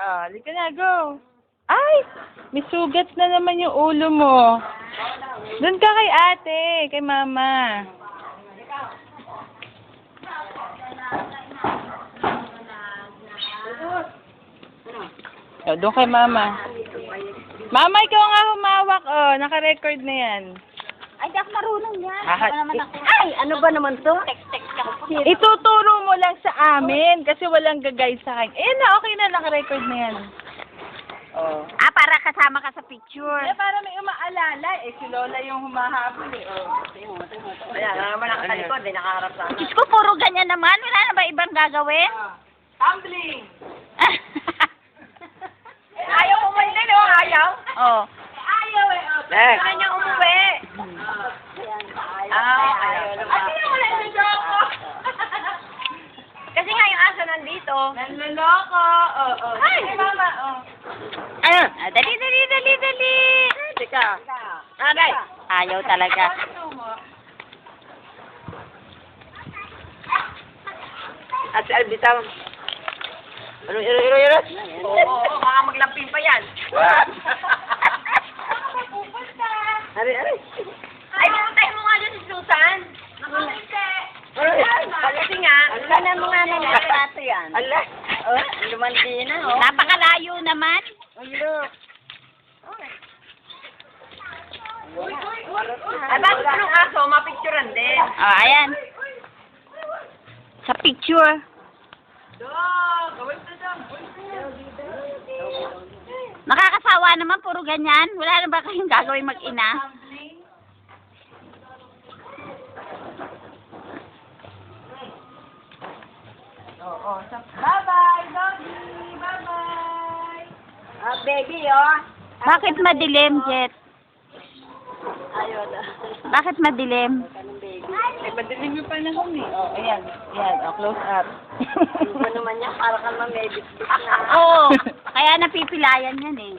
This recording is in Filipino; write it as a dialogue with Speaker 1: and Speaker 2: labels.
Speaker 1: Halika na, go. Ay! May sugat na naman yung ulo mo. Doon ka kay ate, kay mama. Doon kay mama. Mama, ikaw nga humawak, naka-record na yan.
Speaker 2: Ay, di ako marunong yan.
Speaker 1: Ay,
Speaker 2: ano ba naman to? Text ka.
Speaker 1: Ituturo mo lang sa amin kasi walang gagay sa akin. Eh na, okay na, naka-record na yan. Oh.
Speaker 2: Ah, para kasama ka sa picture.
Speaker 1: Eh, para may umaalala. Eh, si Lola yung humahabol eh.
Speaker 2: Ayan, naman nakatalikod, di nakaharap sa akin. Diyos ko, puro ganyan naman. Wala na ba ibang gagawin?
Speaker 1: Tumbling! Ayaw umuwi no? Ayaw?
Speaker 2: Oh.
Speaker 1: Ayaw eh.
Speaker 2: Next.
Speaker 1: Gusto niya umuwi. Ayaw naman. Ay, wala yung joke.
Speaker 2: Kasi nga yung aso nandito.
Speaker 1: Nanloloko. Ay, mama.
Speaker 2: Ayun. Dali.
Speaker 1: Teka.
Speaker 2: Nanay. Ayaw talaga.
Speaker 1: At si Albita. Ano, iro. Oo, baka maglamping pa yan. Ari.
Speaker 2: Ay, pumuntahin mo nga dyan si Susan.
Speaker 1: Nakulit.
Speaker 2: Kasi nga, wala na mga nangyayari yan.
Speaker 1: Ala.
Speaker 2: Lumanti na, oh. Napakalayo naman.
Speaker 1: Ay, bakit anong aso? Mapicturan din.
Speaker 2: Oh, ayan. Sa picture.
Speaker 1: Gawin na dyan.
Speaker 2: Nakakasawa naman, puro ganyan. Wala na ba kayong gagawin mag-ina?
Speaker 1: Bye-bye, doggy. Bye-bye.
Speaker 2: Baby, oh. Bakit madilim, Jet?
Speaker 1: Ayun.
Speaker 2: Bakit madilim?
Speaker 1: Eh, madilim yung panahon eh. Oh, ayan. Ayan, close up.
Speaker 2: Ano naman yan? Para kang mamedit. Oo. Kaya napipilayan yan eh.